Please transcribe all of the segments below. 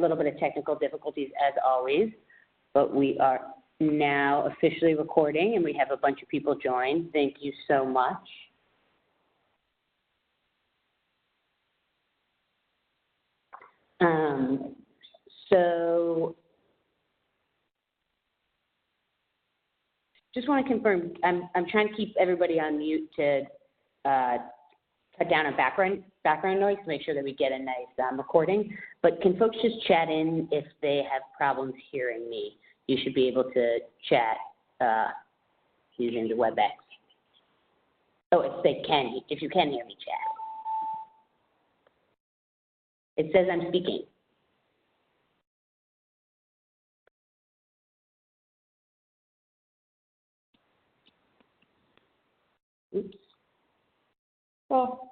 little bit of technical difficulties as always, but we are now officially recording and we have a bunch of people join. Thank you so much. So just want to confirm, I'm trying to keep everybody on mute to cut down on background noise to make sure that we get a nice recording. But can folks just chat in if they have problems hearing me? You should be able to chat using the WebEx. Oh, if you can hear me, chat. It says I'm speaking. Oops. Oh.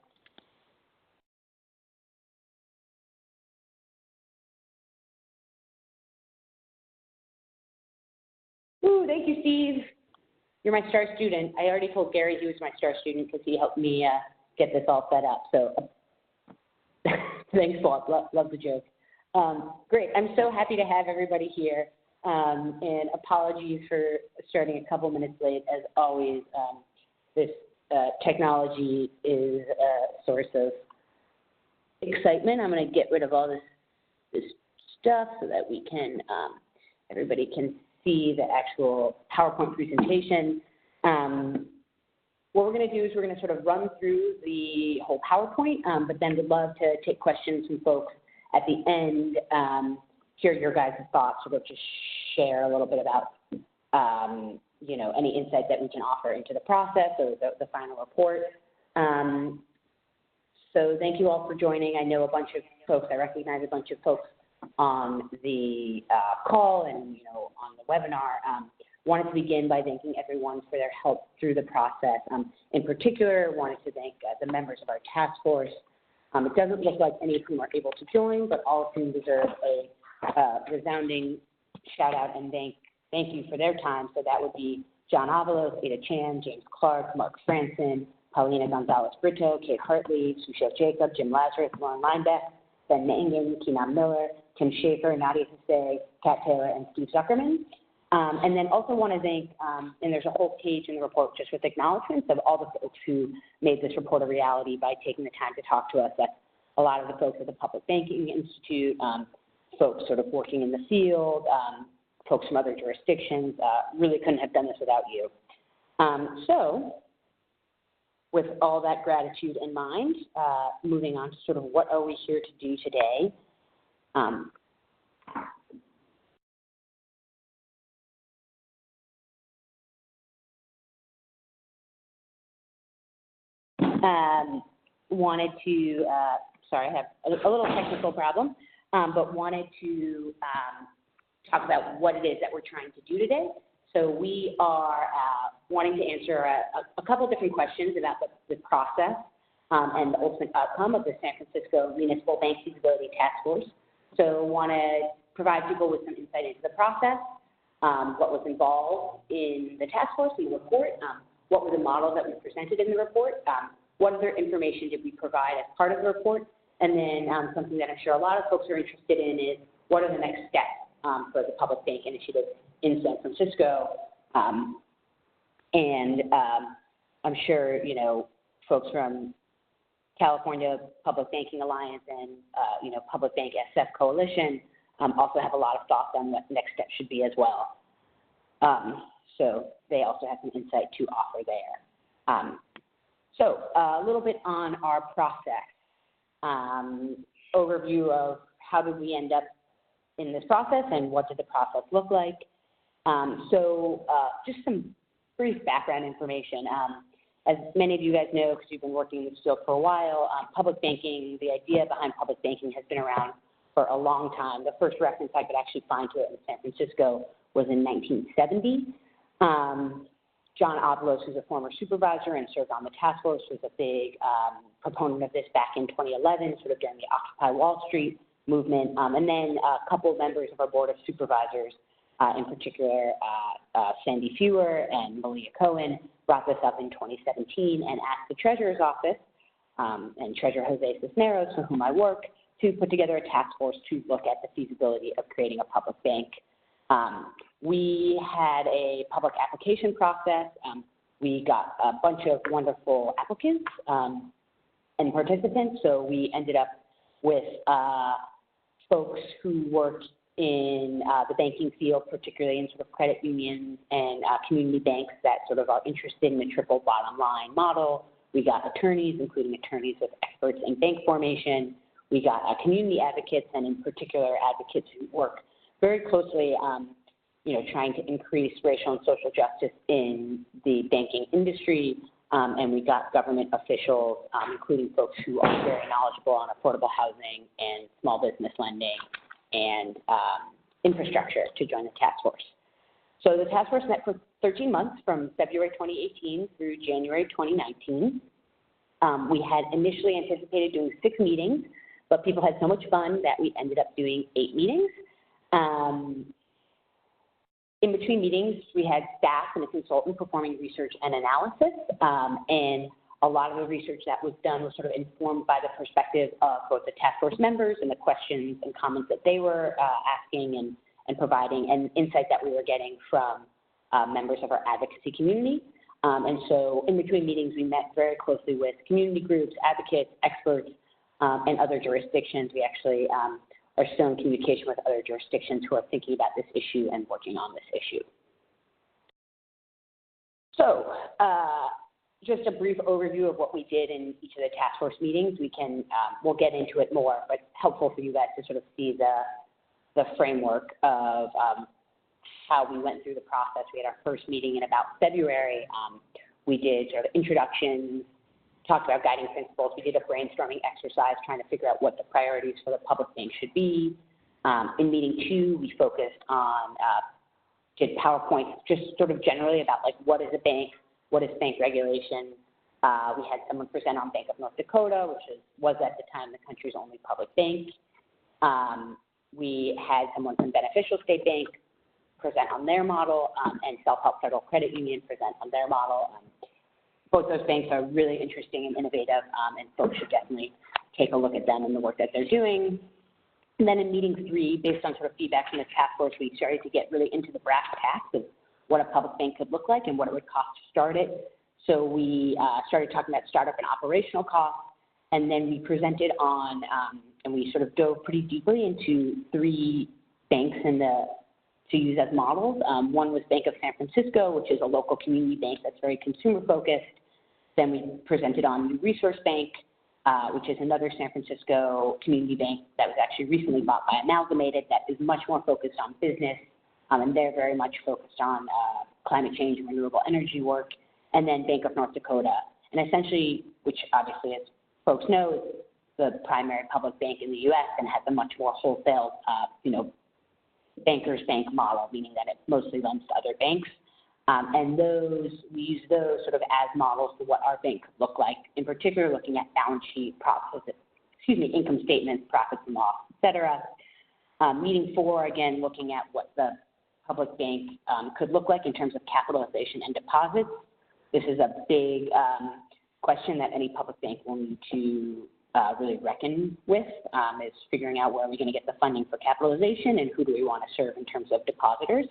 Ooh, thank you, Steve. You're my star student. I already told Gary he was my star student because he helped me get this all set up. So thanks, Bob. Love the joke. Great. I'm so happy to have everybody here. And apologies for starting a couple minutes late. As always, this technology is a source of excitement. I'm going to get rid of all this stuff so that we can, everybody can see the actual PowerPoint presentation. What we're going to do is we're going to sort of run through the whole PowerPoint, but then we'd love to take questions from folks at the end, hear your guys' thoughts, sort of just share a little bit about you know, any insight that we can offer into the process or the final report. So thank you all for joining. I know a bunch of folks, I recognize a bunch of folks on the call and, you know, on the webinar. Wanted to begin by thanking everyone for their help through the process. In particular, wanted to thank the members of our task force. It doesn't look like any of whom are able to join, but all of whom deserve a resounding shout out and thank you for their time. So that would be John Avalos, Ada Chan, James Clark, Mark Franson, Paulina Gonzalez-Brito, Kate Hartley, Sushil Jacob, Jim Lazarus, Lauren Linebeck, Ben Mangan, Keenan Miller, Tim Schaefer, Nadia Hussein, Kat Taylor, and Steve Zuckerman. And then also want to thank, and there's a whole page in the report just with acknowledgments of all the folks who made this report a reality by taking the time to talk to us. That's a lot of the folks at the Public Banking Institute, folks sort of working in the field, folks from other jurisdictions. Really couldn't have done this without you. So with all that gratitude in mind, moving on to sort of what are we here to do today. Wanted to, sorry, I have a little technical problem, but wanted to talk about what it is that we're trying to do today. So we are wanting to answer a couple different questions about the process and the ultimate outcome of the San Francisco Municipal Bank Feasibility Task Force. So want to provide people with some insight into the process, what was involved in the task force and the report, what were the models that we presented in the report, what other information did we provide as part of the report, and then something that I'm sure a lot of folks are interested in is what are the next steps for the Public Bank Initiative in San Francisco. And I'm sure, you know, folks from California Public Banking Alliance and, you know, Public Bank SF Coalition also have a lot of thoughts on what next steps should be as well. So they also have some insight to offer there. So a little bit on our process. Overview of how did we end up in this process and what did the process look like. Just some brief background information. As many of you guys know, because you've been working in this field for a while, public banking, the idea behind public banking has been around for a long time. The first reference I could actually find to it in San Francisco was in 1970. John Avalos, who's a former supervisor and served on the task force, was a big proponent of this back in 2011, sort of during the Occupy Wall Street movement. And then a couple of members of our Board of Supervisors, in particular Sandy Fewer and Malia Cohen, brought this up in 2017 and asked the Treasurer's Office and Treasurer Jose Cisneros, for whom I work, to put together a task force to look at the feasibility of creating a public bank. We had a public application process. We got a bunch of wonderful applicants and participants, so we ended up with folks who work in the banking field, particularly in sort of credit unions and community banks that sort of are interested in the triple bottom line model. We got attorneys, including attorneys with experts in bank formation. We got community advocates, and in particular advocates who work very closely, trying to increase racial and social justice in the banking industry. And we got government officials, including folks who are very knowledgeable on affordable housing and small business lending and infrastructure to join the task force. So the task force met for 13 months from February 2018 through January 2019. We had initially anticipated doing 6 meetings, but people had so much fun that we ended up doing 8 meetings. In between meetings, we had staff and a consultant performing research and analysis, and a lot of the research that was done was sort of informed by the perspective of both the task force members and the questions and comments that they were asking and providing, and insight that we were getting from members of our advocacy community. And so in between meetings, we met very closely with community groups, advocates, experts, and other jurisdictions. We actually are still in communication with other jurisdictions who are thinking about this issue and working on this issue. So just a brief overview of what we did in each of the task force meetings. We'll get into it more, but helpful for you guys to sort of see the framework of how we went through the process. We had our first meeting in about February. We did sort of introductions, talked about guiding principles. We did a brainstorming exercise trying to figure out what the priorities for the public bank should be. In meeting 2, we focused on, did PowerPoints just sort of generally about like what is a bank, what is bank regulation. We had someone present on Bank of North Dakota, which was at the time the country's only public bank. We had someone from Beneficial State Bank present on their model, and Self-Help Federal Credit Union present on their model. Both those banks are really interesting and innovative, and folks should definitely take a look at them and the work that they're doing. And then in meeting 3, based on sort of feedback from the task force, we started to get really into the brass tacks of what a public bank could look like and what it would cost to start it. So we started talking about startup and operational costs, and then we presented on, and we sort of dove pretty deeply into 3 banks to use as models. One was Bank of San Francisco, which is a local community bank that's very consumer focused. Then we presented on New Resource Bank, which is another San Francisco community bank that was actually recently bought by Amalgamated, that is much more focused on business, and they're very much focused on climate change and renewable energy work. And then Bank of North Dakota, and essentially, which obviously, as folks know, is the primary public bank in the U.S. and has a much more wholesale, banker's bank model, meaning that it mostly lends to other banks. And we use those sort of as models for what our bank could look like, in particular looking at balance sheet, income statements, profits and loss, et cetera. Meeting 4, again, looking at what the public bank could look like in terms of capitalization and deposits. This is a big question that any public bank will need to really reckon with, is figuring out where are we going to get the funding for capitalization and who do we want to serve in terms of depositors.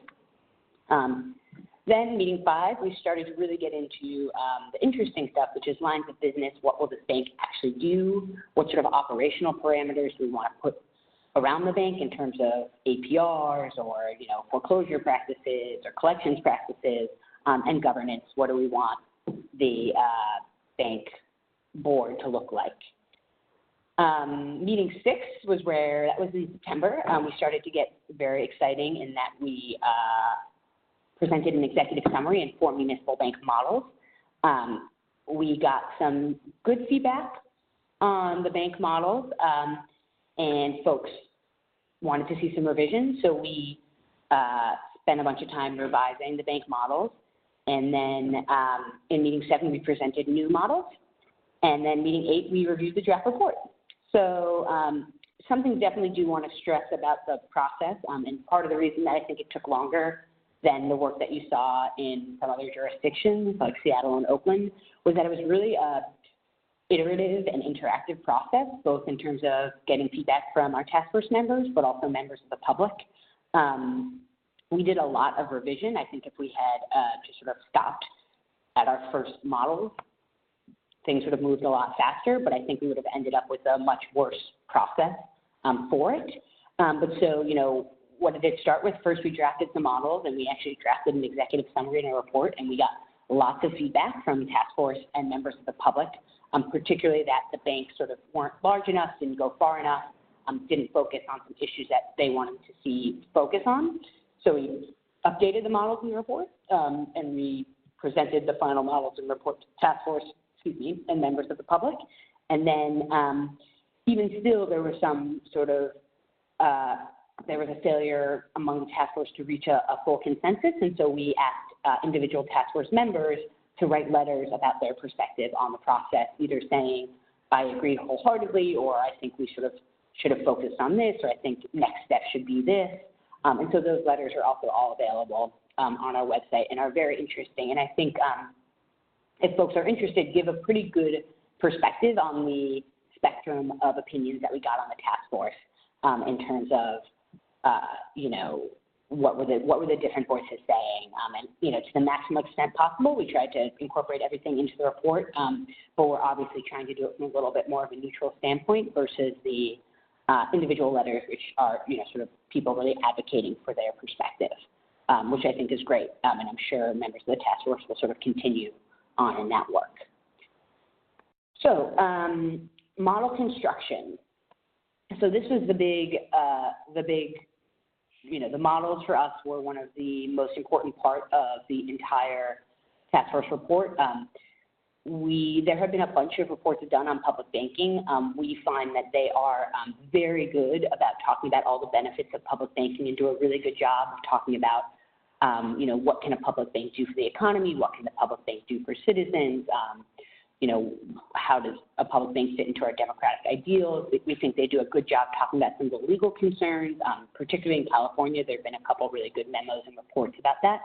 Then meeting 5, we started to really get into the interesting stuff, which is lines of business. What will this bank actually do? What sort of operational parameters do we want to put around the bank in terms of APRs or foreclosure practices or collections practices, and governance? What do we want the bank board to look like? Meeting 6 was that was in September. We started to get very exciting in that we presented an executive summary and 4 municipal bank models. We got some good feedback on the bank models, and folks wanted to see some revisions. So we spent a bunch of time revising the bank models. And then in meeting 7, we presented new models. And then meeting 8, we reviewed the draft report. So something definitely do want to stress about the process, and part of the reason that I think it took longer than the work that you saw in some other jurisdictions like Seattle and Oakland was that it was really iterative and interactive process, both in terms of getting feedback from our task force members, but also members of the public. We did a lot of revision. I think if we had just sort of stopped at our first models, things would have moved a lot faster, but I think we would have ended up with a much worse process for it. But so, you know, what did it start with? First, we drafted some models, and we actually drafted an executive summary in a report, and we got lots of feedback from task force and members of the public, particularly that the banks sort of weren't large enough, didn't go far enough, didn't focus on some issues that they wanted to see focus on. So we updated the models in the report, and we presented the final models and report to task force, and members of the public. And then even still, there was some sort of, there was a failure among the task force to reach a full consensus, and so we asked individual task force members to write letters about their perspective on the process, either saying, I agree wholeheartedly, or I think we should have focused on this, or I think next step should be this. And so those letters are also all available on our website and are very interesting. And I think if folks are interested, give a pretty good perspective on the spectrum of opinions that we got on the task force in terms of, you know, what were the different voices saying, and, you know, to the maximum extent possible, we tried to incorporate everything into the report, but we're obviously trying to do it from a little bit more of a neutral standpoint versus the individual letters, which are, you know, sort of people really advocating for their perspective, which I think is great, and I'm sure members of the task force will sort of continue on in that work. So model construction. So this was the big, you know, the models for us were one of the most important part of the entire task force report. There have been a bunch of reports done on public banking. We find that they are very good about talking about all the benefits of public banking and do a really good job of talking about, you know, what can a public bank do for the economy? What can the public bank do for citizens? You know, how does a public bank fit into our democratic ideals? We think they do a good job talking about some of the legal concerns, particularly in California. There have been a couple really good memos and reports about that.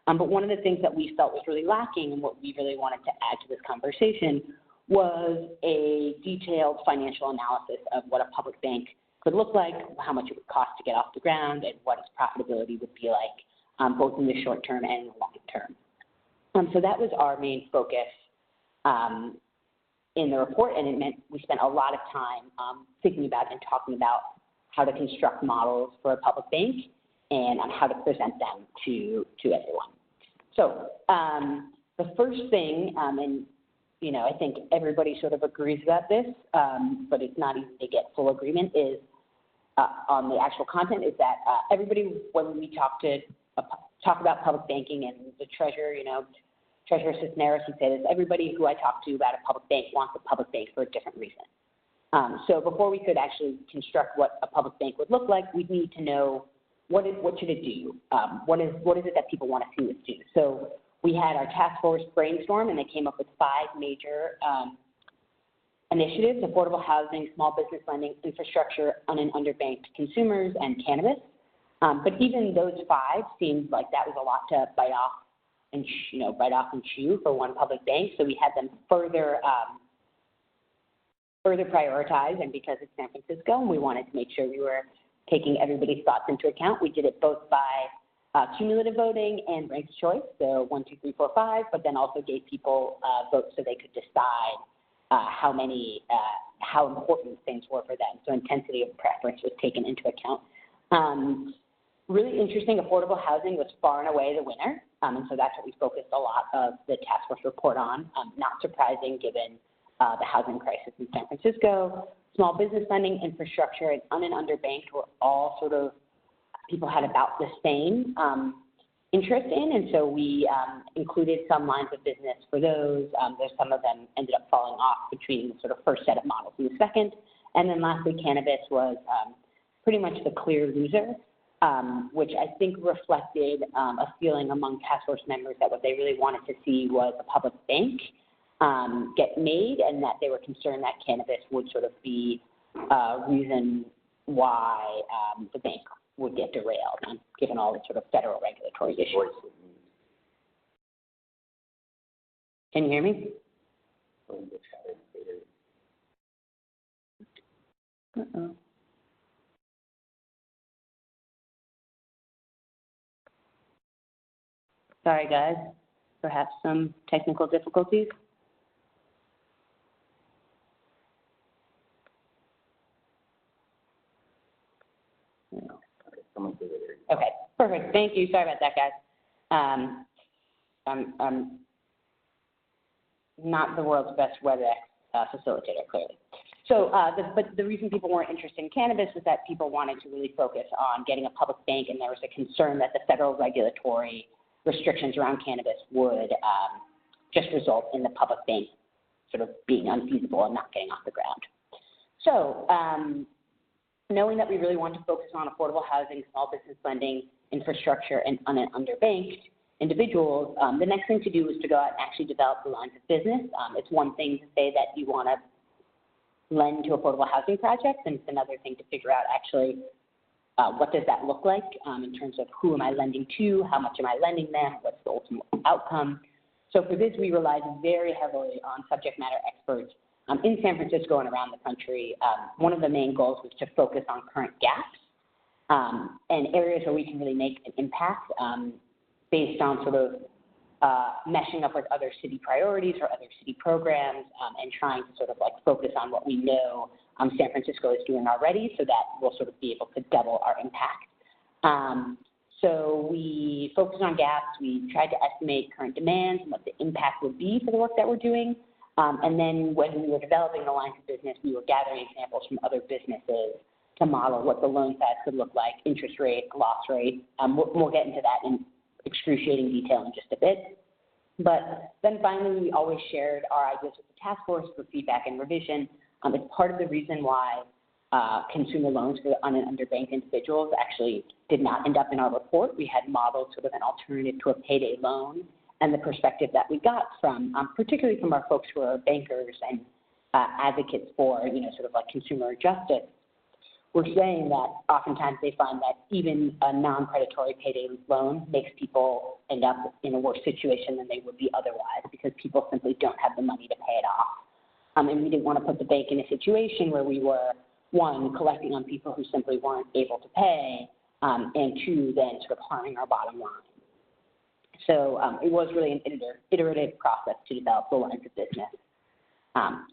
But one of the things that we felt was really lacking and what we really wanted to add to this conversation was a detailed financial analysis of what a public bank could look like, how much it would cost to get off the ground, and what its profitability would be like, both in the short term and in the long term. So that was our main focus in the report, and it meant we spent a lot of time thinking about and talking about how to construct models for a public bank and on how to present them to everyone. So the first thing, and you know, I think everybody sort of agrees about this, but it's not easy to get full agreement, is on the actual content, is that everybody, when we talk about public banking, and the treasurer, you know, Treasurer Cisneros would say this, everybody who I talk to about a public bank wants a public bank for a different reason. So before we could actually construct what a public bank would look like, we'd need to know what should it do? What is it that people want to see it do? So we had our task force brainstorm, and they came up with 5 major initiatives: affordable housing, small business lending, infrastructure, un- and underbanked consumers, and cannabis. But even those 5 seemed like that was a lot to bite off and chew for one public bank. So we had them further prioritized, and because it's San Francisco, and we wanted to make sure we were taking everybody's thoughts into account, we did it both by cumulative voting and ranked choice, so 1, 2, 3, 4, 5, but then also gave people votes so they could decide how important things were for them. So intensity of preference was taken into account. Really interesting, affordable housing was far and away the winner, and so that's what we focused a lot of the task force report on. Not surprising given the housing crisis in San Francisco. Small business lending, infrastructure, and un- and underbanked were all sort of, people had about the same interest in, and so we included some lines of business for those. There's some of them ended up falling off between the sort of first set of models and the second. And then lastly, cannabis was pretty much the clear loser, which I think reflected a feeling among task force members that what they really wanted to see was a public bank get made, and that they were concerned that cannabis would sort of be a reason why the bank would get derailed, given all the sort of federal regulatory issues. Can you hear me? Uh-oh. Sorry, guys. Perhaps some technical difficulties. Okay, perfect. Thank you. Sorry about that, guys. I'm not the world's best WebEx facilitator, clearly. So, but the reason people weren't interested in cannabis was that people wanted to really focus on getting a public bank, and there was a concern that the federal regulatory restrictions around cannabis would just result in the public bank sort of being unfeasible and not getting off the ground. So, knowing that we really want to focus on affordable housing, small business lending, infrastructure, and underbanked individuals, the next thing to do is to go out and actually develop the lines of business. It's one thing to say that you want to lend to affordable housing projects, and it's another thing to figure out actually what does that look like in terms of who am I lending to, how much am I lending them, what's the ultimate outcome. So for this, we relied very heavily on subject matter experts in San Francisco and around the country. One of the main goals was to focus on current gaps and areas where we can really make an impact based on sort of meshing up with other city priorities or other city programs and trying to sort of like focus on what we know San Francisco is doing already so that we'll sort of be able to double our impact. So we focused on gaps. We tried to estimate current demands and what the impact would be for the work that we're doing. And then when we were developing the lines of business, we were gathering examples from other businesses to model what the loan size could look like, interest rate, loss rate. We'll get into that in excruciating detail in just a bit. But then finally, we always shared our ideas with the task force for feedback and revision. It's part of the reason why consumer loans for un- and underbanked individuals actually did not end up in our report. We had modeled sort of an alternative to a payday loan, and the perspective that we got from, particularly from our folks who are bankers and advocates for, sort of like consumer justice, we're saying that oftentimes they find that even a non-predatory payday loan makes people end up in a worse situation than they would be otherwise because people simply don't have the money to pay it off. And we didn't want to put the bank in a situation where we were, one, collecting on people who simply weren't able to pay, and two, then sort of harming our bottom line. So it was really an iterative process to develop the lines of business.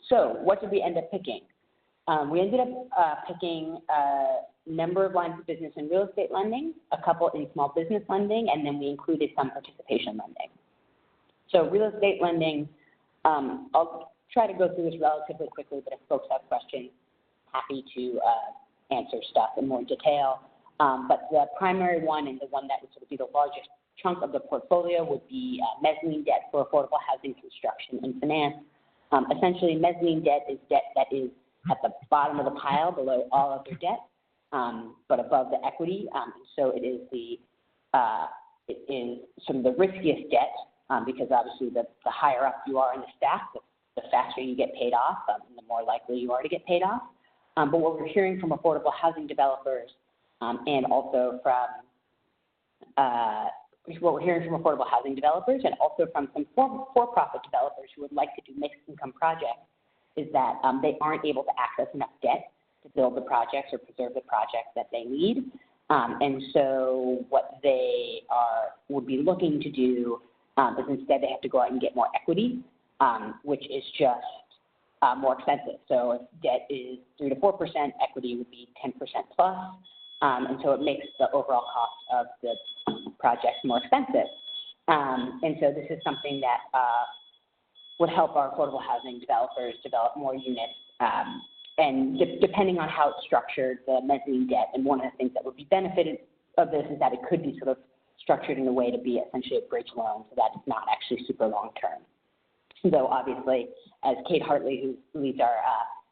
So what did we end up picking? We ended up picking a number of lines of business in real estate lending, a couple in small business lending, and then we included some participation lending. So real estate lending, I'll try to go through this relatively quickly, but if folks have questions, happy to answer stuff in more detail. But the primary one and the one that would sort of be the largest chunk of the portfolio would be mezzanine debt for affordable housing construction and finance. Essentially, mezzanine debt is debt that is at the bottom of the pile below all other debt, but above the equity. So it is sort of the riskiest debt because obviously the higher up you are in the stack, the faster you get paid off, and the more likely you are to get paid off. But what we're hearing from affordable housing developers and also from some for-profit developers who would like to do mixed income projects is that they aren't able to access enough debt to build the projects or preserve the projects that they need. And so what they would be looking to do is instead they have to go out and get more equity, which is just more expensive. So if debt is 3 to 4%, equity would be 10% plus. And so it makes the overall cost of the project more expensive. And so this is something that would help our affordable housing developers develop more units. And depending on how it's structured, the mezzanine debt, and one of the things that would be benefited of this is that it could be sort of structured in a way to be essentially a bridge loan so that it's not actually super long term. Though obviously, as Kate Hartley, who leads our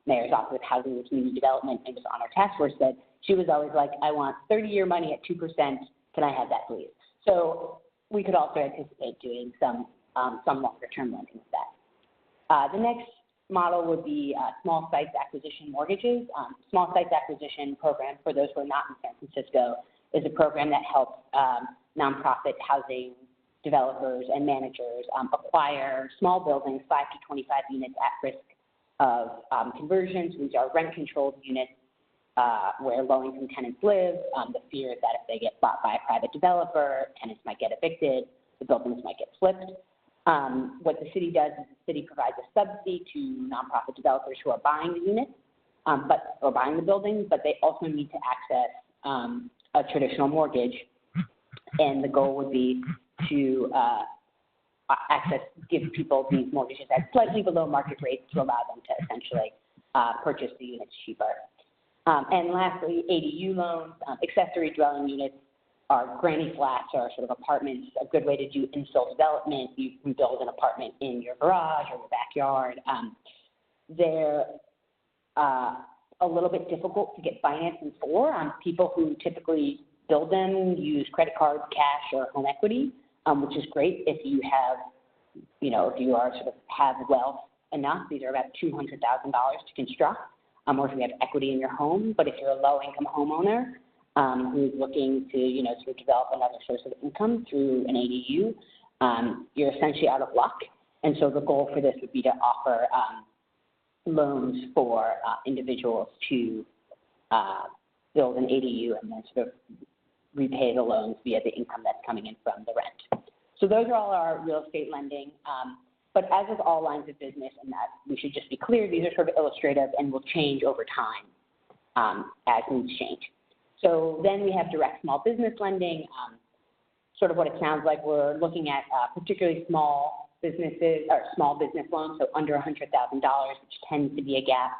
mayor's office of housing and community development and was on our task force, said she was always like, I want 30-year money at 2%. Can I have that, please? So we could also anticipate doing some longer term lending with that. The next model would be small sites acquisition mortgages. Small sites acquisition program, for those who are not in San Francisco, is a program that helps nonprofit housing developers and managers acquire small buildings, 5 to 25 units at risk of conversions. These are rent-controlled units where low-income tenants live. The fear is that if they get bought by a private developer, tenants might get evicted, the buildings might get flipped. What the city does is the city provides a subsidy to nonprofit developers who are buying the units, or buying the buildings, but they also need to access a traditional mortgage, and the goal would be to give people these mortgages at slightly below market rates to allow them to essentially purchase the units cheaper. And lastly, ADU loans, accessory dwelling units are granny flats or sort of apartments, a good way to do infill development. You can build an apartment in your garage or your backyard. They're a little bit difficult to get financing for. People who typically build them use credit cards, cash, or home equity, which is great if you have, if you are sort of have wealth enough. These are about $200,000 to construct, or if you have equity in your home. But if you're a low-income homeowner who's looking to, sort of develop another source of income through an ADU, you're essentially out of luck. And so the goal for this would be to offer loans for individuals to build an ADU and then sort of repay the loans via the income that's coming in from the rent. So those are all our real estate lending. But as with all lines of business, and that we should just be clear, these are sort of illustrative and will change over time as needs change. So then we have direct small business lending, sort of what it sounds like. We're looking at particularly small businesses or small business loans, so under $100,000, which tends to be a gap.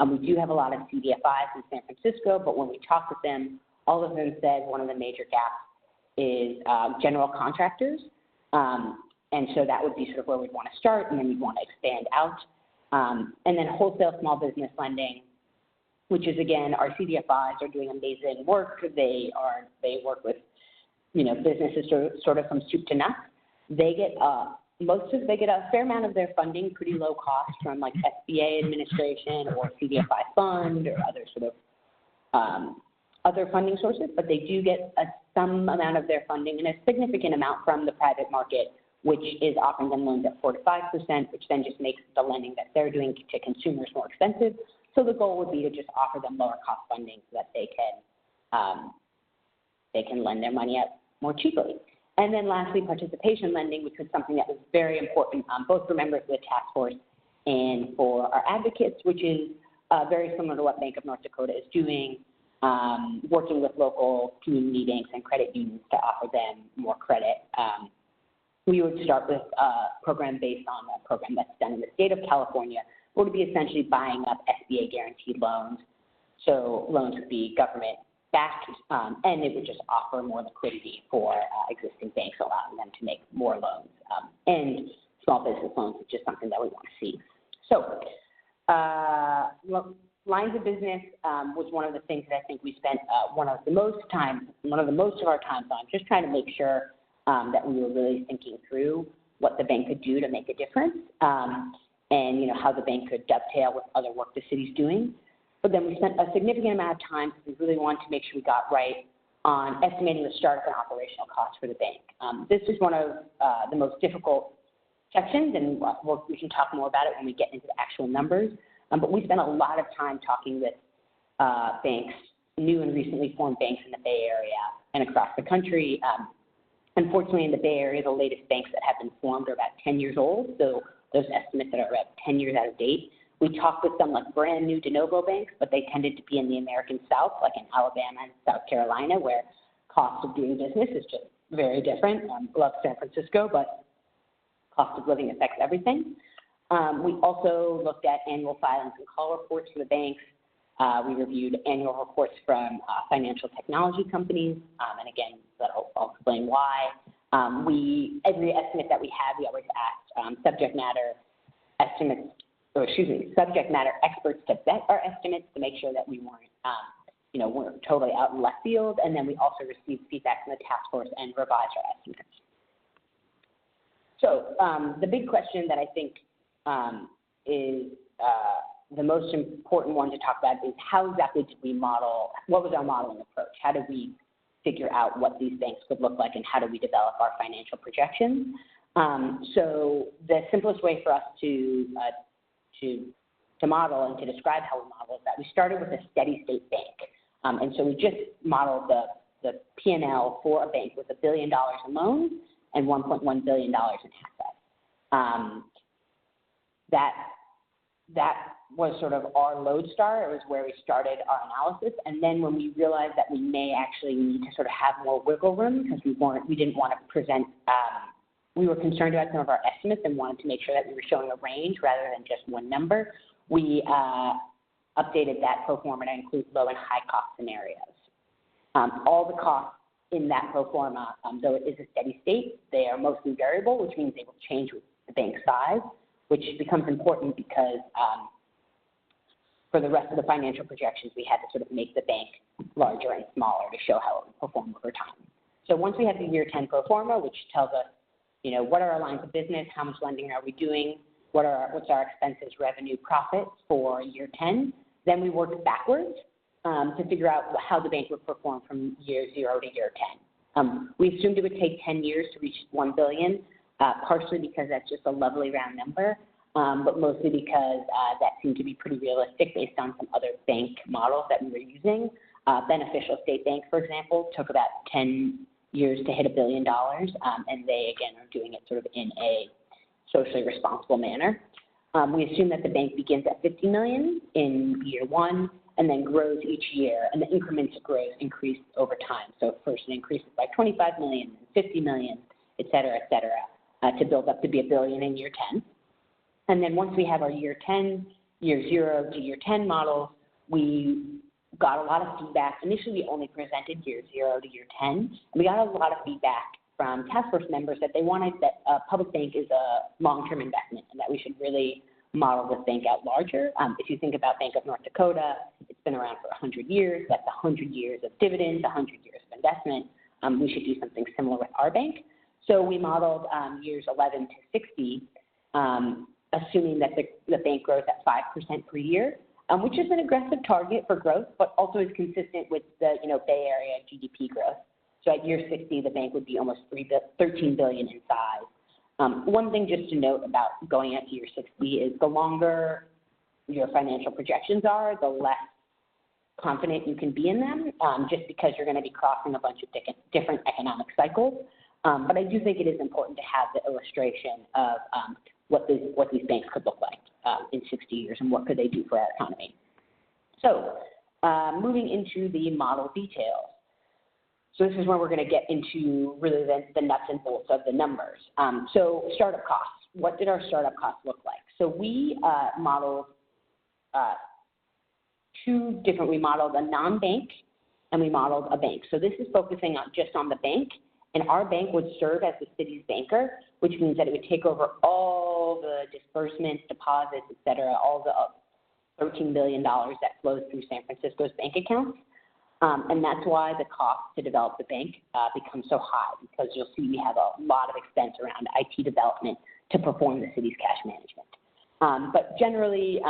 We do have a lot of CDFIs in San Francisco, but when we talked with them, all of them said one of the major gaps is general contractors. And so that would be sort of where we'd want to start, and then we'd want to expand out. And then wholesale small business lending, which is, again, our CDFIs are doing amazing work. They work with, businesses sort of from soup to nuts. They get they get a fair amount of their funding pretty low cost from like SBA administration or CDFI fund or other sort of other funding sources, but they do get some amount of their funding and a significant amount from the private market, which is offering them loans at 4 to 5%, which then just makes the lending that they're doing to consumers more expensive. So the goal would be to just offer them lower cost funding so that they can lend their money out more cheaply. And then lastly, participation lending, which was something that was very important both for members of the task force and for our advocates, which is very similar to what Bank of North Dakota is doing, working with local community banks and credit unions to offer them more credit. We would start with a program based on a program that's done in the state of California, would be essentially buying up SBA guaranteed loans. So loans would be government backed, and it would just offer more liquidity for existing banks, allowing them to make more loans. And small business loans is just something that we want to see. So lines of business was one of the things that I think we spent one of the most of our time on, just trying to make sure that we were really thinking through what the bank could do to make a difference, and how the bank could dovetail with other work the city's doing. But then we spent a significant amount of time because we really wanted to make sure we got right on estimating the startup and operational costs for the bank. This is one of the most difficult sections, and we can talk more about it when we get into the actual numbers. But we spent a lot of time talking with banks, new and recently formed banks in the Bay Area and across the country. Unfortunately, in the Bay Area, the latest banks that have been formed are about 10 years old, so those estimates that are about 10 years out of date. We talked with some like brand new de novo banks, but they tended to be in the American South, like in Alabama and South Carolina, where cost of doing business is just very different. Love San Francisco, but cost of living affects everything. We also looked at annual filings and call reports for the banks. We reviewed annual reports from financial technology companies, and again, I'll explain why. Every estimate that we had, we always asked subject matter experts to vet our estimates to make sure that we weren't totally out in left field, and then we also received feedback from the task force and revised our estimates. So the big question that I think is the most important one to talk about is how exactly did we model, what was our modeling approach? How did we figure out what these banks could look like, and how do we develop our financial projections? So the simplest way for us to to model and to describe how we model is that we started with a steady state bank. And so we just modeled the P&L for a bank with $1 billion in loans and $1.1 billion in assets. That was sort of our lodestar. It was where we started our analysis. And then when we realized that we may actually need to sort of have more wiggle room because we didn't want to present, we were concerned about some of our estimates and wanted to make sure that we were showing a range rather than just one number, we updated that pro forma to include low and high cost scenarios. All the costs in that pro forma, though it is a steady state, they are mostly variable, which means they will change with the bank size, which becomes important because for the rest of the financial projections, we had to sort of make the bank larger and smaller to show how it would perform over time. So once we have the year 10 pro forma, which tells us, what are our lines of business, how much lending are we doing, what's our expenses, revenue, profits for year 10, then we work backwards to figure out how the bank would perform from year 0 to year 10. We assumed it would take 10 years to reach $1 billion, partially because that's just a lovely round number, but mostly because that seemed to be pretty realistic based on some other bank models that we were using. Beneficial State Bank, for example, took about 10 years to hit $1 billion, and they, again, are doing it sort of in a socially responsible manner. We assume that the bank begins at $50 million in year 1 and then grows each year, and the increments of growth increase over time. So first it increases by 25 million, 50 million, et cetera, to build up to be $1 billion in year 10. And then once we have our year 10, year 0 to year 10 models, we got a lot of feedback. Initially, we only presented year 0 to year 10, and we got a lot of feedback from task force members that they wanted that a public bank is a long-term investment and that we should really model this bank out larger. If you think about Bank of North Dakota, it's been around for 100 years. That's 100 years of dividends, 100 years of investment. We should do something similar with our bank. So we modeled years 11 to 60, assuming that the bank grows at 5% per year, which is an aggressive target for growth, but also is consistent with the Bay Area GDP growth. So at year 60, the bank would be almost $13 billion in size. One thing just to note about going out to year 60 is the longer your financial projections are, the less confident you can be in them, just because you're going to be crossing a bunch of different economic cycles. But I do think it is important to have the illustration of what these banks could look like in 60 years and what could they do for our economy. So moving into the model details. So this is where we're going to get into really the nuts and bolts of the numbers. So startup costs. What did our startup costs look like? So we modeled we modeled a non-bank and we modeled a bank. So this is focusing just on the bank, and our bank would serve as the city's banker, which means that it would take over all the disbursements, deposits, et cetera, all the $13 billion that flows through San Francisco's bank accounts. And that's why the cost to develop the bank becomes so high, because you'll see we have a lot of expense around IT development to perform the city's cash management. But generally,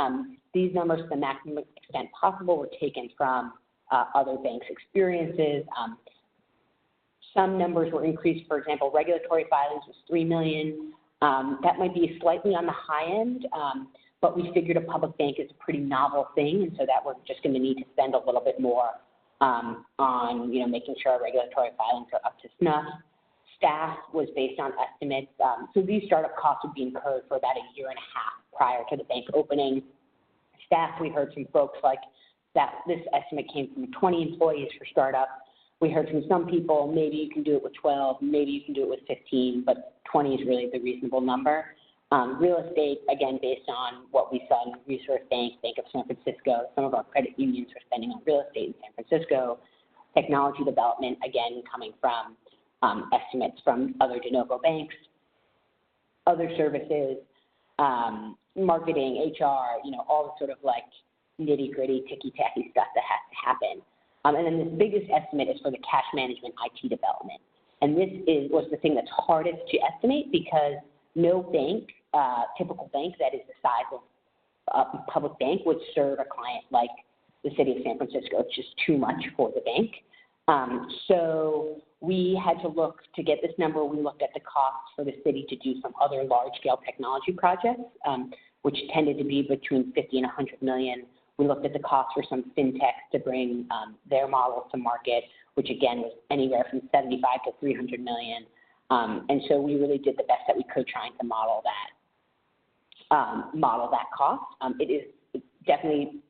these numbers, to the maximum extent possible, were taken from other banks' experiences. Some numbers were increased. For example, regulatory filings was $3 million. That might be slightly on the high end, but we figured a public bank is a pretty novel thing, and so that we're just going to need to spend a little bit more on making sure our regulatory filings are up to snuff. Staff was based on estimates. So these startup costs would be incurred for about a year and a half prior to the bank opening. Staff, we heard from folks like that this estimate came from 20 employees for startup. We heard from some people, maybe you can do it with 12, maybe you can do it with 15, but 20 is really the reasonable number. Real estate, again, based on what we saw in Resource Bank, Bank of San Francisco, some of our credit unions are spending on real estate in San Francisco. Technology development, again, coming from estimates from other de novo banks. Other services, marketing, HR, all the sort of like nitty-gritty, ticky-tacky stuff that has to happen. And then the biggest estimate is for the cash management IT development. And this was the thing that's hardest to estimate because no bank, typical bank that is the size of a public bank would serve a client like the city of San Francisco. It's just too much for the bank. So we had to look to get this number. We looked at the costs for the city to do some other large-scale technology projects. which tended to be between 50 and 100 million. We looked at the cost for some fintechs to bring their models to market, which again was anywhere from 75 to 300 million. And so we really did the best that we could trying to model that cost. It definitely,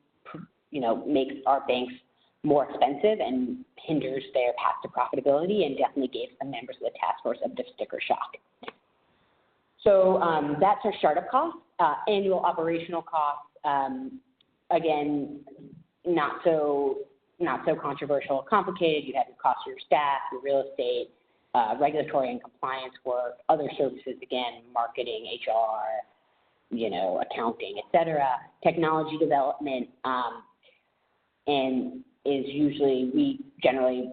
makes our banks more expensive and hinders their path to profitability, and definitely gave some members of the task force a bit of sticker shock. So that's our startup costs. Annual operational costs, again, not so controversial or complicated. You have your costs for your staff, your real estate, regulatory and compliance work, other services, again, marketing, HR, accounting, et cetera. Technology development, and is usually, we generally,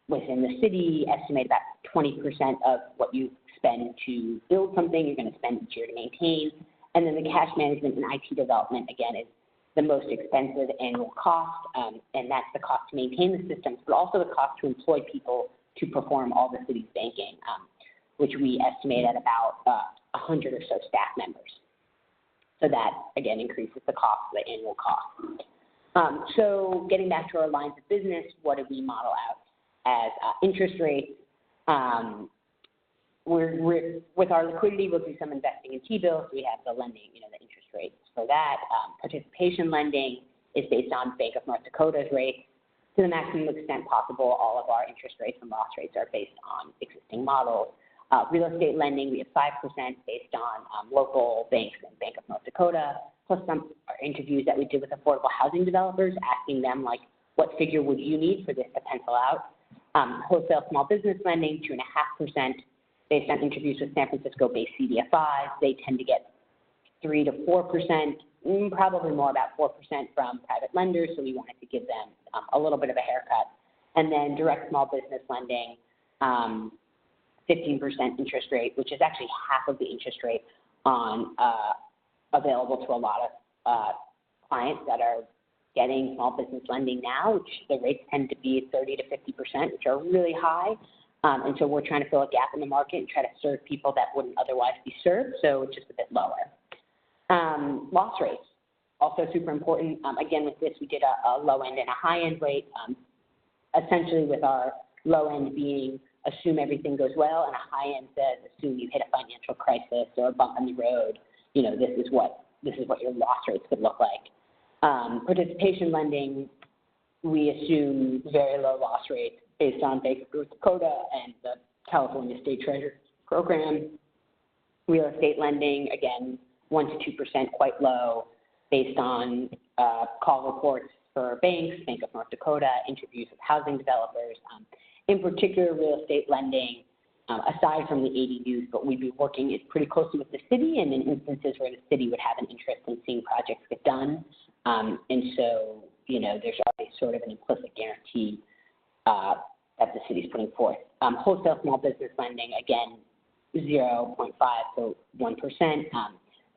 within the city, estimate about 20% of what you spend to build something, you're going to spend each year to maintain. And then the cash management and IT development, again, is the most expensive annual cost, and that's the cost to maintain the systems, but also the cost to employ people to perform all the city's banking, which we estimate at about 100 or so staff members. So that, again, increases the cost, the annual cost. So getting back to our lines of business, what did we model out as interest rates? With our liquidity, we'll do some investing in T-bills. We have the lending, the interest rates for that. Participation lending is based on Bank of North Dakota's rates. To the maximum extent possible, all of our interest rates and loss rates are based on existing models. Real estate lending, we have 5% based on local banks and Bank of North Dakota, plus some interviews that we did with affordable housing developers, asking them, what figure would you need for this to pencil out? Wholesale small business lending, 2.5%, based on interviews with San Francisco-based CDFIs. They tend to get 3 to 4%, probably more, about 4% from private lenders, so we wanted to give them a little bit of a haircut. And then direct small business lending, 15% interest rate, which is actually half of the interest rate on available to a lot of clients that are getting small business lending now, which the rates tend to be 30 to 50%, which are really high. And so we're trying to fill a gap in the market and try to serve people that wouldn't otherwise be served, so it's just a bit lower. Loss rates, also super important. Again, with this, we did a low end and a high end rate, essentially with our low end being assume everything goes well, and a high end says assume you hit a financial crisis or a bump in the road. This is what your loss rates could look like. Participation lending, we assume very low loss rates based on Bank of North Dakota and the California State Treasury Program. Real estate lending, again, 1 to 2%, quite low, based on call reports for banks, Bank of North Dakota, interviews with housing developers. In particular, real estate lending, aside from the ADUs, but we'd be working pretty closely with the city, and in instances where the city would have an interest in seeing projects get done. And so, there's always sort of an implicit guarantee that the city's putting forth. Wholesale small business lending, again, 0.5 to 1%.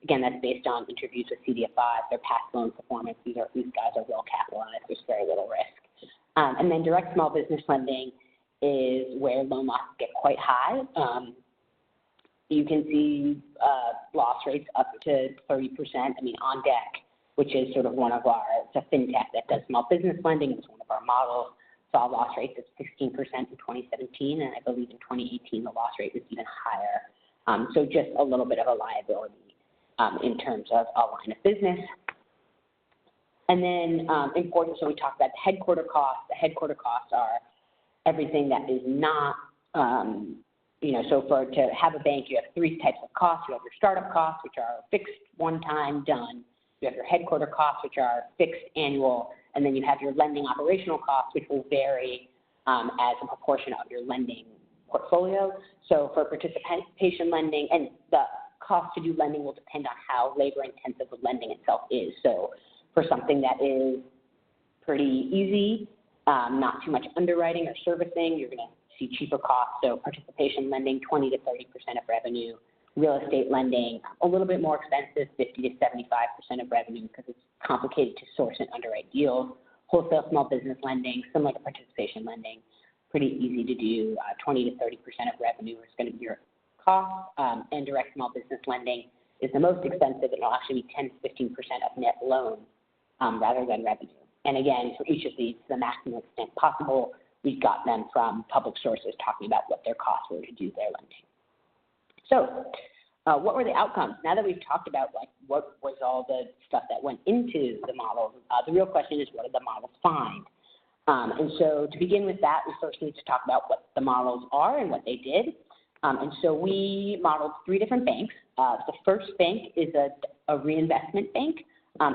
Again, that's based on interviews with CDFI, their past loan performance. These guys are well capitalized. There's very little risk. And then direct small business lending is where loan losses get quite high. You can see loss rates up to 30%. On deck, which is sort of one of it's a fintech that does small business lending. It's one of our models. Saw loss rates of 16% in 2017, and I believe in 2018 the loss rate was even higher. So just a little bit of a liability in terms of a line of business. And then important, so we talked about the headquarter costs. The headquarter costs are everything that is not, so to have a bank, you have 3 types of costs. You have your startup costs, which are fixed, one time, done. You have your headquarter costs, which are fixed, annual, and then you have your lending operational costs, which will vary as a proportion of your lending portfolio. So for participation lending, and the cost to do lending will depend on how labor-intensive the lending itself is. So for something that is pretty easy, not too much underwriting or servicing, you're going to see cheaper costs. So participation lending, 20 to 30% of revenue. Real estate lending, a little bit more expensive, 50 to 75% of revenue because it's complicated to source and underwrite deals. Wholesale small business lending, similar to participation lending, pretty easy to do. 20 to 30% of revenue is going to be your cost. And direct small business lending is the most expensive, it'll actually be 10 to 15% of net loans rather than revenue. And again, for each of these, to the maximum extent possible, we got them from public sources talking about what their costs were to do their lending. So what were the outcomes? Now that we've talked about like what was all the stuff that went into the model, the real question is, what did the models find? And so to begin with that, we first need to talk about what the models are and what they did. And so we modeled 3 different banks. The first bank is a reinvestment bank.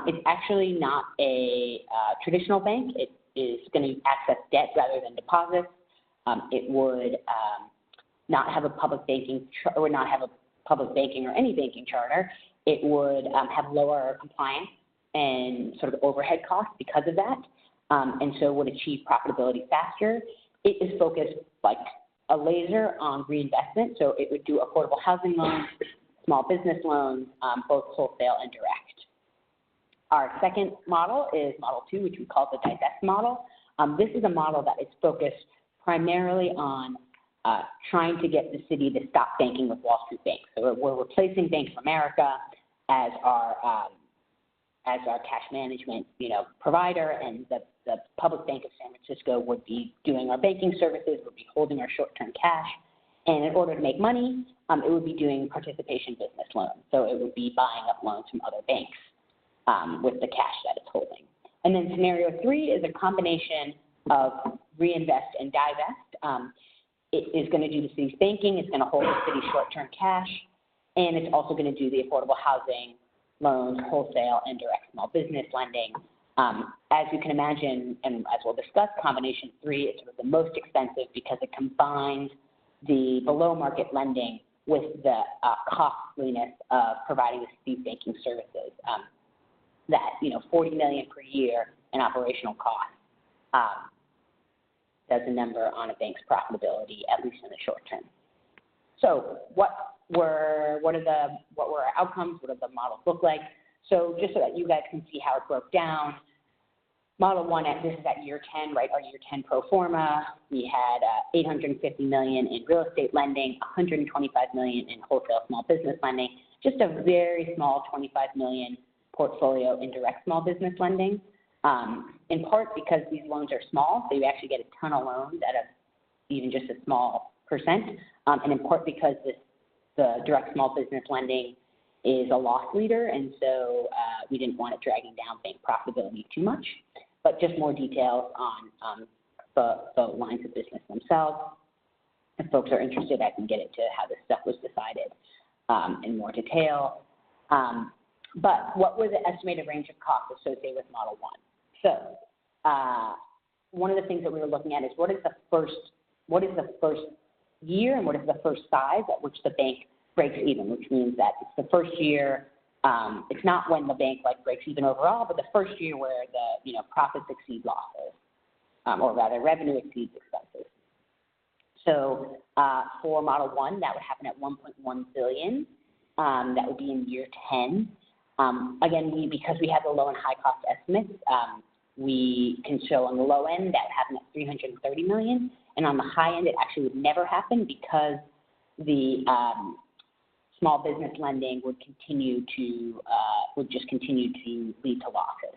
It's actually not a traditional bank. It is going to access debt rather than deposits. It would not have a public banking or not have a public banking or any banking charter. It would have lower compliance and sort of overhead costs because of that, and so would achieve profitability faster. It is focused like a laser on reinvestment, so it would do affordable housing loans, small business loans, both wholesale and direct. Our second model is Model 2, which we call the divest model. This is a model that is focused primarily on trying to get the city to stop banking with Wall Street banks. So we're replacing Bank of America as our cash management, provider, and the Public Bank of San Francisco would be doing our banking services, would be holding our short-term cash, and in order to make money, it would be doing participation business loans. So it would be buying up loans from other banks with the cash that it's holding. And then scenario 3 is a combination of reinvest and divest. It is going to do the city's banking, it's going to hold the city's short-term cash, and it's also going to do the affordable housing loans, wholesale, and direct small business lending. As you can imagine, and as we'll discuss, combination 3 is sort of the most expensive because it combines the below-market lending with the costliness of providing the city's banking services. That $40 million per year in operational costs does a number on a bank's profitability, at least in the short term. So what were our outcomes? What did the models look like? So just so that you guys can see how it broke down, Model 1, this is at year 10, right, our year 10 pro forma. We had $850 million in real estate lending, $125 million in wholesale small business lending, just a very small $25 million portfolio in direct small business lending, in part because these loans are small, so you actually get a ton of loans at even just a small percent, and in part because the direct small business lending is a loss leader, and so we didn't want it dragging down bank profitability too much. But just more details on the lines of business themselves. If folks are interested, I can get into how this stuff was decided in more detail. But what was the estimated range of costs associated with Model 1? So one of the things that we were looking at is what is the first year and what is the first size at which the bank breaks even, which means that it's the first year. It's not when the bank breaks even overall, but the first year where the profits exceed losses, or rather revenue exceeds expenses. So for Model 1, that would happen at $1.1 billion. That would be in year 10. Again, because we have the low and high cost estimates, we can show on the low end that would happen at $330 million, and on the high end, it actually would never happen because the small business lending would just continue to lead to losses.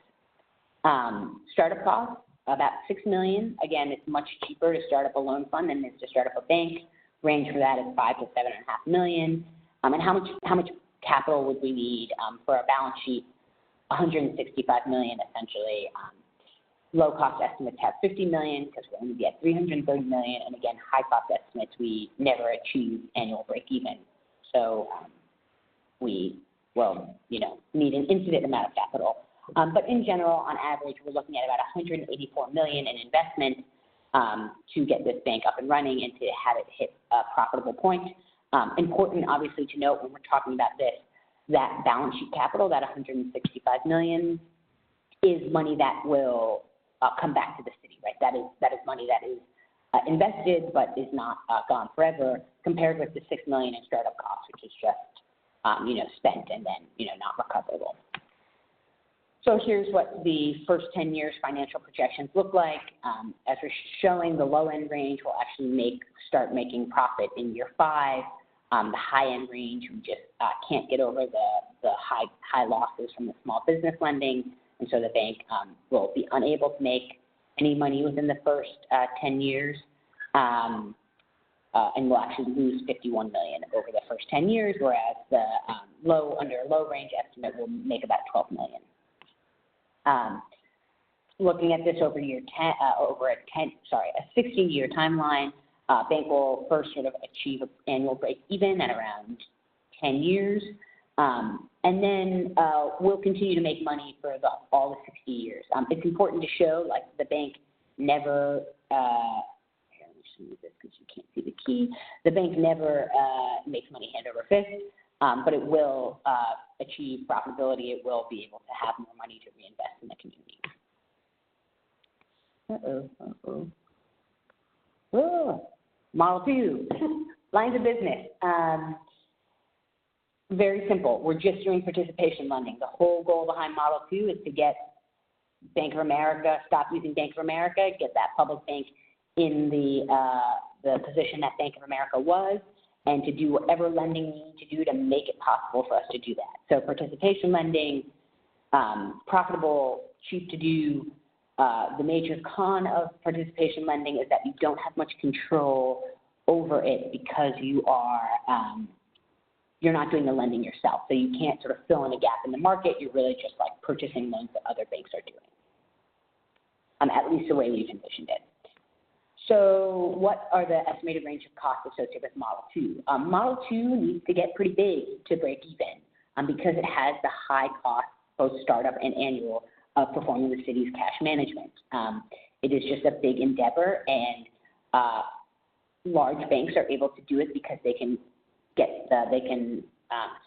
Startup costs, about $6 million. Again, it's much cheaper to start up a loan fund than it is to start up a bank. Range for that is $5 to $7.5 million. And how much capital would we need for our balance sheet? $165 million, essentially. Low cost estimates have $50 million because we're only at $330 million. And again, high cost estimates, we never achieve annual break even. So we will, need an infinite amount of capital. But in general, on average, we're looking at about $184 million in investment to get this bank up and running and to have it hit a profitable point. Important, obviously, to note when we're talking about this, that balance sheet capital, that $165 million, is money that will come back to the city, right? That is money that is invested but is not gone forever, compared with the $6 million in startup costs, which is just spent and then not recoverable. So here's what the first 10 years financial projections look like. As we're showing, the low end range will actually start making profit in year 5. The high-end range, we just can't get over the high losses from the small business lending, and so the bank will be unable to make any money within the first 10 years, and will actually lose $51 million over the first 10 years, whereas the under a low range estimate will make about $12 million. Looking at this over a 16-year timeline, bank will first sort of achieve an annual break even at around 10 years, and then we'll continue to make money for all the 60 years. It's important to show, like, the bank never, here, let me just move this because you can't see the key. The bank never makes money hand over fist, but it will achieve profitability. It will be able to have more money to reinvest in the community. Model 2, lines of business. Very simple. We're just doing participation lending. The whole goal behind Model 2 is to get Bank of America, stop using Bank of America, get that public bank in the position that Bank of America was, and to do whatever lending we need to do to make it possible for us to do that. So participation lending, profitable, cheap to do. The major con of participation lending is that you don't have much control over it because you are you're not doing the lending yourself. So you can't sort of fill in a gap in the market. You're really just like purchasing loans that other banks are doing, at least the way we've envisioned it. So what are the estimated range of costs associated with Model 2? Model 2 needs to get pretty big to break even because it has the high cost, both startup and annual, of performing the city's cash management. It is just a big endeavor, and large banks are able to do it because they can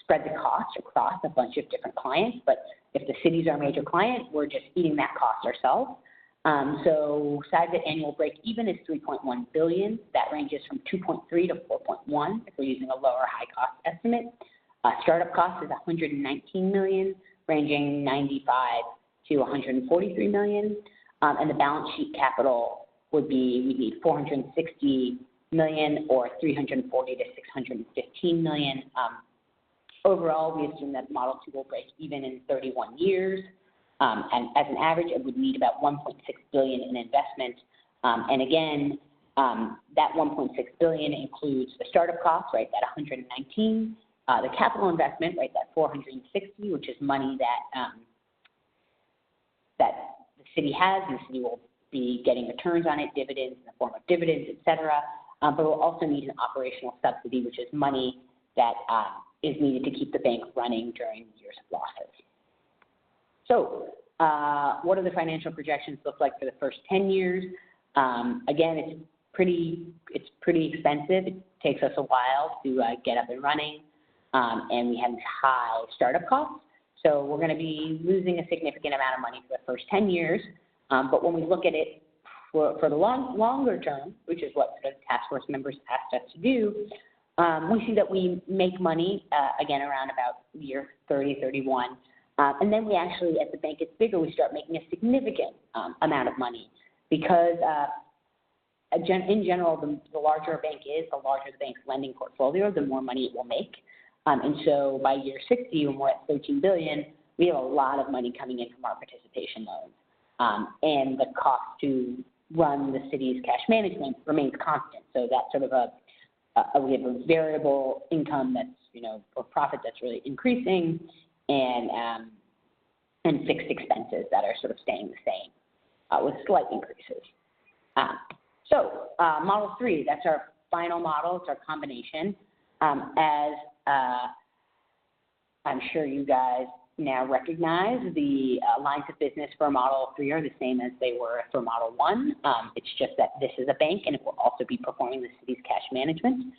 spread the cost across a bunch of different clients. But if the city's our major client, we're just eating that cost ourselves. So size at annual break even is $3.1 billion. That ranges from 2.3 to 4.1 if we're using a lower high cost estimate. Startup cost is $119 million, ranging 95 to 143 million, and the balance sheet capital would be, we need 460 million or 340 to 615 million. Overall, we assume that Model 2 will break even in 31 years, and as an average, it would need about 1.6 billion in investment. And again, that 1.6 billion includes the startup cost, right, that 119, the capital investment, right, that 460, which is money that that the city has, and the city will be getting returns on it, dividends in the form of dividends, et cetera. But we'll also need an operational subsidy, which is money that is needed to keep the bank running during years of losses. So what do the financial projections look like for the first 10 years? Again, it's pretty expensive. It takes us a while to get up and running, and we have high startup costs. So we're going to be losing a significant amount of money for the first 10 years. But when we look at it for the longer term, which is what the task force members asked us to do, we see that we make money, again, around about year 30, 31. And then we actually, as the bank gets bigger, we start making a significant amount of money because in general, the larger a bank is, the larger the bank's lending portfolio, the more money it will make. And so by year 60, when we're at 13 billion, we have a lot of money coming in from our participation loans. And the cost to run the city's cash management remains constant. So that's sort of we have a variable income that's, or profit that's really increasing, and fixed expenses that are sort of staying the same with slight increases. So Model 3, that's our final model. It's our combination. As I'm sure you guys now recognize, the lines of business for Model 3 are the same as they were for Model 1. It's just that this is a bank, and it will also be performing the city's cash management.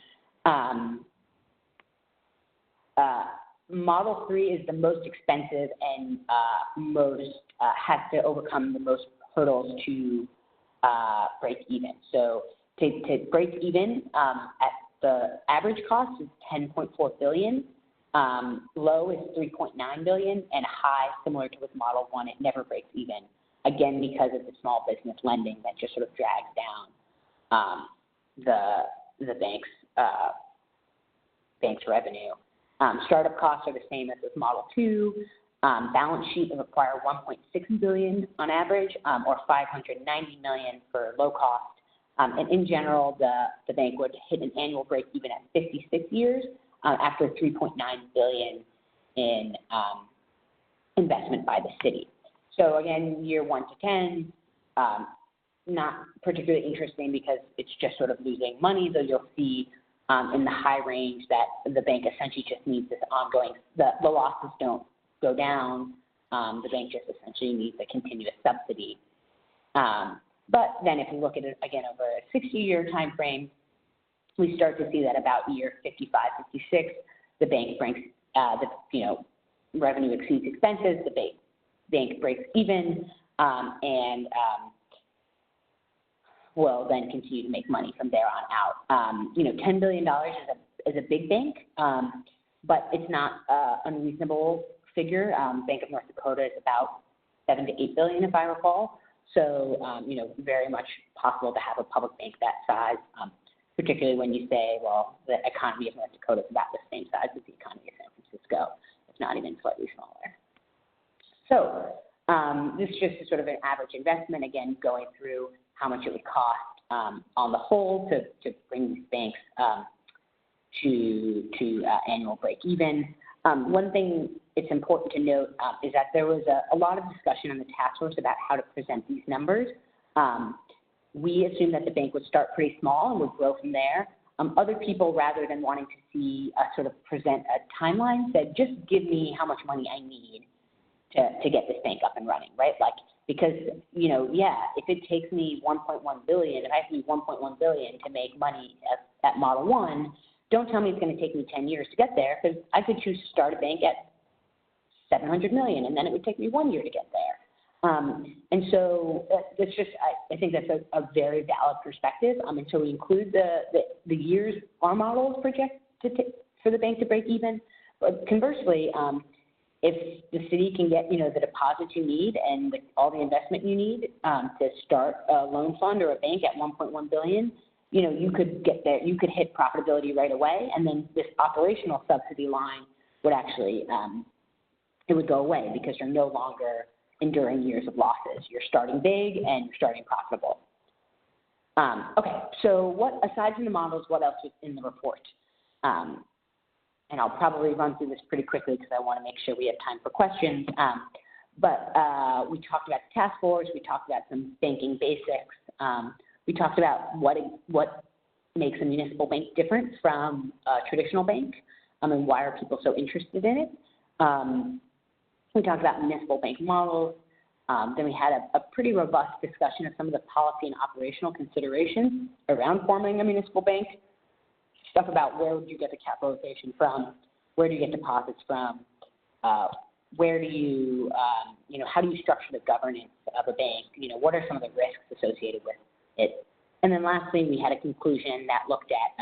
Model 3 is the most expensive and has to overcome the most hurdles to break even. So to break even at the average cost is 10.4 billion. Low is 3.9 billion, and high, similar to with Model 1, it never breaks even. Again, because of the small business lending that just sort of drags down the bank's bank's revenue. Startup costs are the same as with Model 2. Balance sheet will require $1.6 billion on average, or $590 million for low cost. And in general, the bank would hit an annual break even at 56 years after $3.9 billion in investment by the city. So again, year 1 to 10, not particularly interesting because it's just sort of losing money, though you'll see in the high range that the bank essentially just needs this ongoing, the losses don't go down, the bank just essentially needs a continuous subsidy. But then if you look at it again over a 60-year time frame, we start to see that about year 55, 56, the bank brings, revenue exceeds expenses, the bank breaks even, and will then continue to make money from there on out. $10 billion is a big bank, but it's not an unreasonable figure. Bank of North Dakota is about $7 to $8 billion, if I recall. So, very much possible to have a public bank that size, particularly when you say, well, the economy of North Dakota is about the same size as the economy of San Francisco, if not even slightly smaller. So, this is just sort of an average investment, again, going through how much it would cost on the whole to bring these banks to annual break even. One thing it's important to note is that there was a lot of discussion on the task force about how to present these numbers. We assumed that the bank would start pretty small and would grow from there. Other people, rather than wanting to see us sort of present a timeline, said, just give me how much money I need to get this bank up and running, right? Like, because, if it takes me $1.1 billion, if I have to do $1.1 billion to make money at Model 1, don't tell me it's going to take me 10 years to get there, because I could choose to start a bank at $700 million, and then it would take me 1 year to get there. And so that's just, I think that's a very valid perspective. And so we include the years our models project for the bank to break even. But conversely, if the city can get, the deposits you need and all the investment you need to start a loan fund or a bank at $1.1 billion, you could get there, you could hit profitability right away, and then this operational subsidy line would actually, it would go away because you're no longer enduring years of losses. You're starting big and you're starting profitable. Okay, so aside from the models, what else is in the report? And I'll probably run through this pretty quickly because I want to make sure we have time for questions. But we talked about the task force. We talked about some banking basics. We talked about what makes a municipal bank different from a traditional bank, and why are people so interested in it. We talked about municipal bank models. Then we had a pretty robust discussion of some of the policy and operational considerations around forming a municipal bank. Stuff about where would you get the capitalization from, where do you get deposits from, where do you, how do you structure the governance of a bank, what are some of the risks associated with it. And then lastly, we had a conclusion that looked at,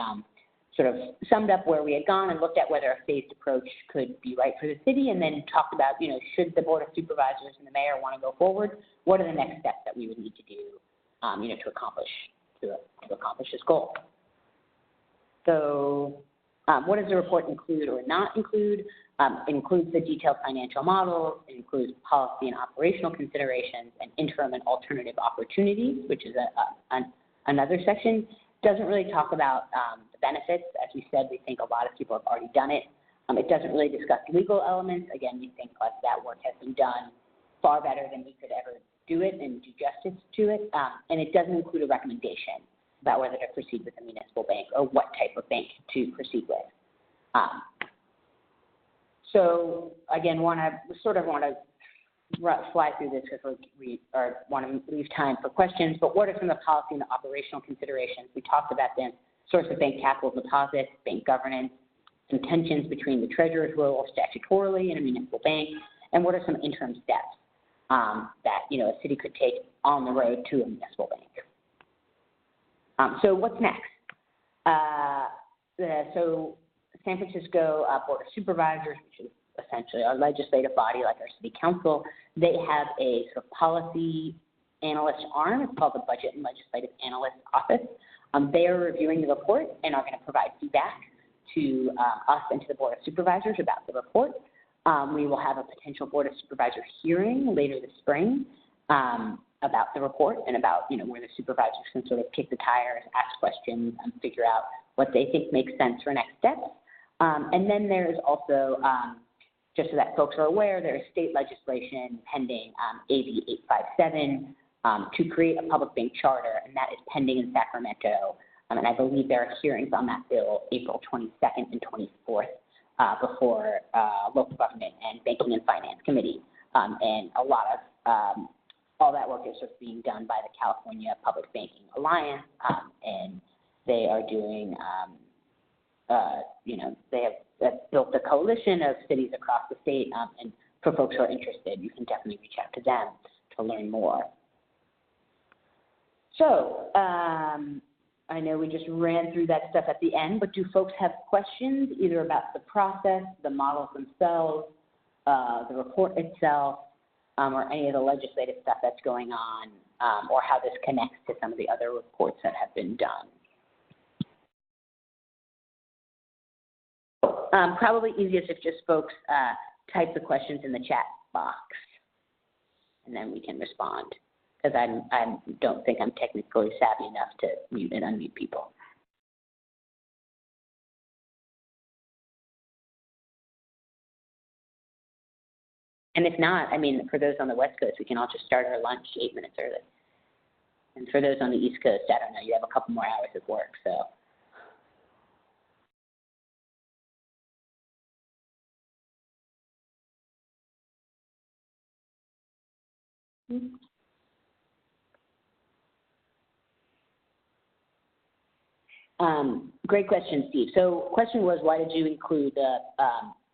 sort of summed up where we had gone and looked at whether a phased approach could be right for the city, and then talked about, should the Board of Supervisors and the mayor want to go forward, what are the next steps that we would need to do, to accomplish this goal. So what does the report include or not include? It includes the detailed financial models, it includes policy and operational considerations, and interim and alternative opportunities, which is another section. Doesn't really talk about the benefits. As we said, we think a lot of people have already done it. It doesn't really discuss legal elements. Again, we think that work has been done far better than we could ever do it and do justice to it. And it doesn't include a recommendation about whether to proceed with a municipal bank or what type of bank to proceed with. So again, want to fly through this because we want to leave time for questions, but what are some of the policy and the operational considerations? We talked about the source of bank capital deposits, bank governance, some tensions between the treasurer's role statutorily in a municipal bank, and what are some interim steps that a city could take on the road to a municipal bank. So what's next? So San Francisco Board of Supervisors, which is essentially our legislative body like our city council, they have a sort of policy analyst arm. It's called the Budget and Legislative Analyst Office. They are reviewing the report and are going to provide feedback to us and to the Board of Supervisors about the report. We will have a potential Board of Supervisors hearing later this spring about the report and about, where the supervisors can sort of kick the tires, ask questions, and figure out what they think makes sense for next steps. And then there's also, just so that folks are aware, there's state legislation pending, AB 857, to create a public bank charter, and that is pending in Sacramento. And I believe there are hearings on that bill April 22nd and 24th before local government and banking and finance committee. And a lot of all that work is just being done by the California Public Banking Alliance, and they are doing, they have built a coalition of cities across the state, and for folks who are interested, you can definitely reach out to them to learn more. So I know we just ran through that stuff at the end, but do folks have questions either about the process, the models themselves, the report itself, or any of the legislative stuff that's going on, or how this connects to some of the other reports that have been done? Probably easiest if just folks type the questions in the chat box, and then we can respond, because I don't think I'm technically savvy enough to mute and unmute people. And if not, I mean, for those on the West Coast, we can all just start our lunch 8 minutes early. And for those on the East Coast, I don't know, you have a couple more hours of work, so. Great question, Steve. So question was, why did you include the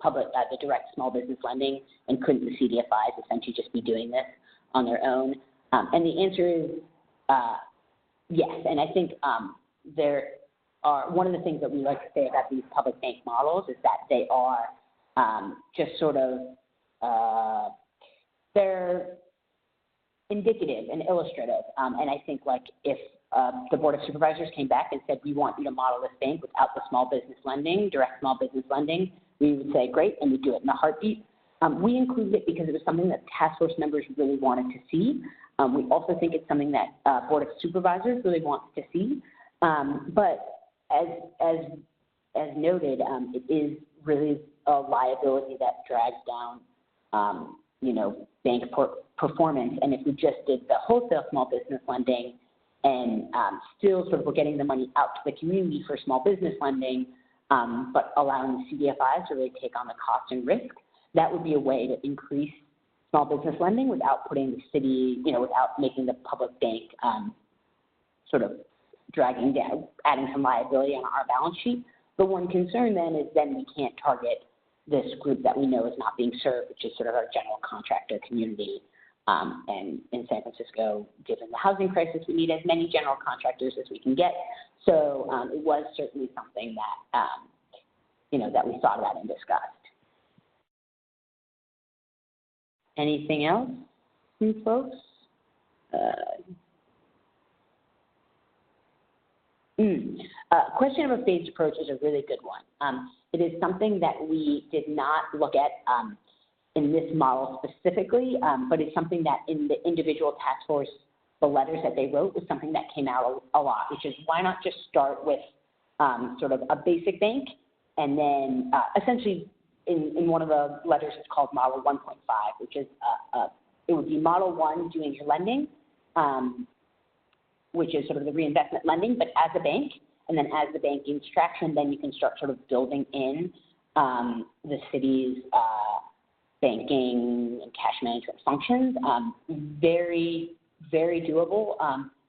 the direct small business lending, and couldn't the CDFIs essentially just be doing this on their own? And the answer is yes. And I think there are, one of the things that we like to say about these public bank models is that they are just sort of, they're indicative and illustrative. And I think, like, if the Board of Supervisors came back and said, we want you to model this bank without the small business lending, direct small business lending, we would say, great, and we'd do it in a heartbeat. We included it because it was something that task force members really wanted to see. We also think it's something that Board of Supervisors really wants to see. But as noted, it is really a liability that drags down, bank performance. And if we just did the wholesale small business lending and still sort of we're getting the money out to the community for small business lending, but allowing the CDFIs to really take on the cost and risk, that would be a way to increase small business lending without putting the city, without making the public bank sort of dragging down, adding some liability on our balance sheet. The one concern then is then we can't target this group that we know is not being served, which is sort of our general contractor community. And in San Francisco, given the housing crisis, we need as many general contractors as we can get. So it was certainly something that, that we thought about and discussed. Anything else from folks? Question of a phased approach is a really good one. It is something that we did not look at in this model specifically, but it's something that in the individual task force, the letters that they wrote was something that came out a lot, which is why not just start with sort of a basic bank, and then essentially in one of the letters it's called Model 1.5, which is it would be Model 1 doing your lending, which is sort of the reinvestment lending, but as a bank. And then as the bank gains traction, then you can start sort of building in the city's banking and cash management functions. Very, very doable.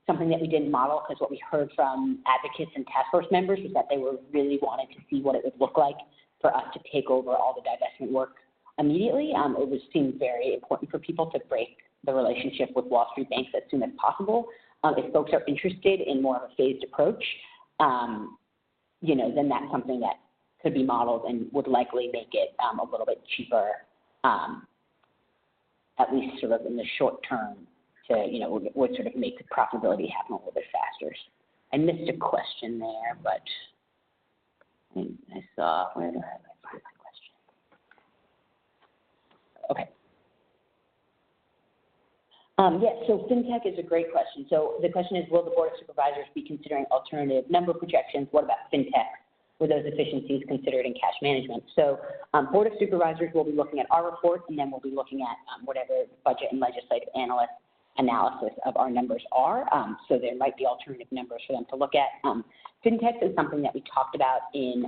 Something that we didn't model because what we heard from advocates and task force members was that they were really wanted to see what it would look like for us to take over all the divestment work immediately. It was seemed very important for people to break the relationship with Wall Street banks as soon as possible. If folks are interested in more of a phased approach, then that's something that could be modeled and would likely make it a little bit cheaper, at least sort of in the short term, to, would sort of make the profitability happen a little bit faster. I missed a question there, but I where did I find my question? Okay. So FinTech is a great question. So the question is, will the Board of Supervisors be considering alternative number projections? What about FinTech? Were those efficiencies considered in cash management? So Board of Supervisors will be looking at our report, and then we'll be looking at whatever budget and legislative analyst analysis of our numbers are. So there might be alternative numbers for them to look at. FinTech is something that we talked about in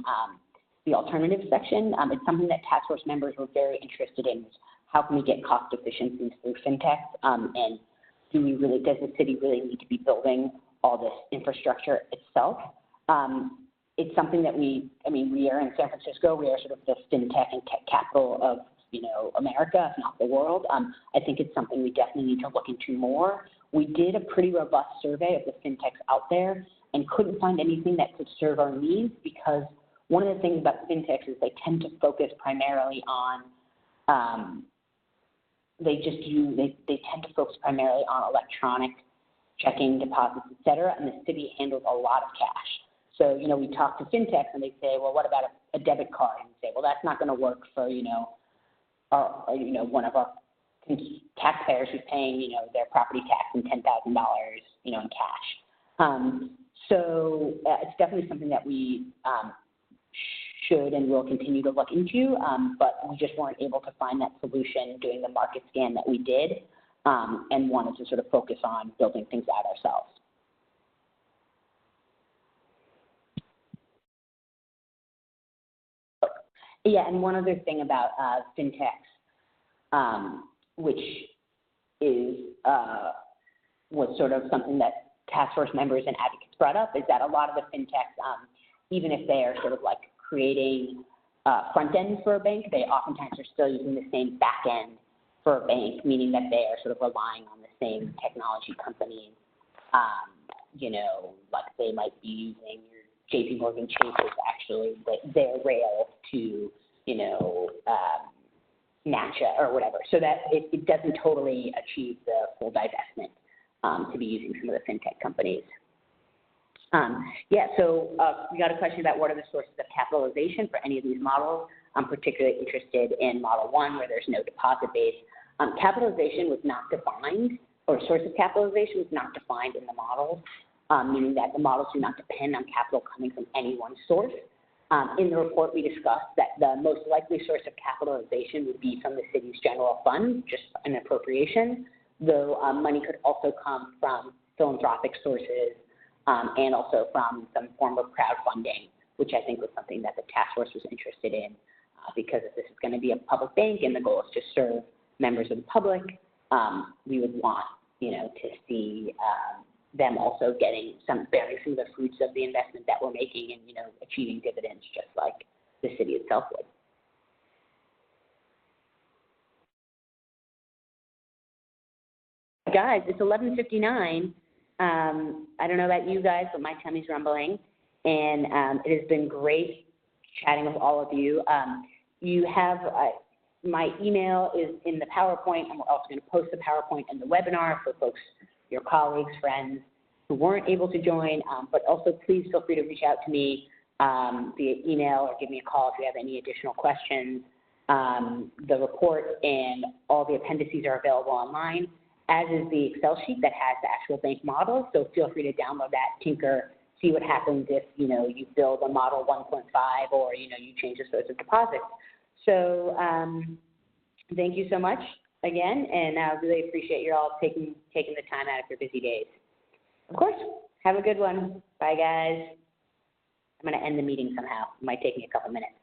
the alternative section. It's something that task force members were very interested in. How can we get cost efficiencies through FinTech? And does the city really need to be building all this infrastructure itself? It's something that we are in San Francisco. We are sort of the FinTech and tech capital of, America, if not the world. I think it's something we definitely need to look into more. We did a pretty robust survey of the FinTechs out there and couldn't find anything that could serve our needs, because one of the things about FinTechs is they tend to focus primarily on they tend to focus primarily on electronic checking, deposits, et cetera, and the city handles a lot of cash. So, we talk to FinTechs and they say, well, what about a debit card? And we say, well, that's not going to work for, one of our taxpayers who's paying, their property tax and $10,000, in cash. So it's definitely something that we should and will continue to look into, but we just weren't able to find that solution doing the market scan that we did, and wanted to sort of focus on building things out ourselves. Yeah, and one other thing about FinTechs, which is was sort of something that task force members and advocates brought up, is that a lot of the FinTechs, even if they are sort of like creating front end for a bank, they oftentimes are still using the same back end for a bank, meaning that they are sort of relying on the same technology companies. Like they might be using your JP Morgan Chase is actually their rail to, NACHA or whatever, so that it doesn't totally achieve the full divestment to be using some of the FinTech companies. So we got a question about what are the sources of capitalization for any of these models. I'm particularly interested in Model 1, where there's no deposit base. Capitalization was not defined, or source of capitalization was not defined in the models, meaning that the models do not depend on capital coming from any one source. In the report, we discussed that the most likely source of capitalization would be from the city's general fund, just an appropriation, though money could also come from philanthropic sources, and also from some form of crowdfunding, which I think was something that the task force was interested in, because if this is going to be a public bank and the goal is to serve members of the public, we would want, to see them also bearing some of the fruits of the investment that we're making and, achieving dividends just like the city itself would. Guys, it's 11:59. I don't know about you guys, but my tummy's rumbling, and it has been great chatting with all of you. You have my email is in the PowerPoint, and we're also going to post the PowerPoint in the webinar for folks, your colleagues, friends who weren't able to join, but also please feel free to reach out to me via email or give me a call if you have any additional questions. The report and all the appendices are available online, as is the Excel sheet that has the actual bank model. So feel free to download that, tinker, see what happens if, you build a model 1.5 or, you change the source of deposits. So thank you so much again, and I really appreciate you all taking the time out of your busy days. Of course, have a good one. Bye, guys. I'm going to end the meeting somehow. It might take me a couple minutes.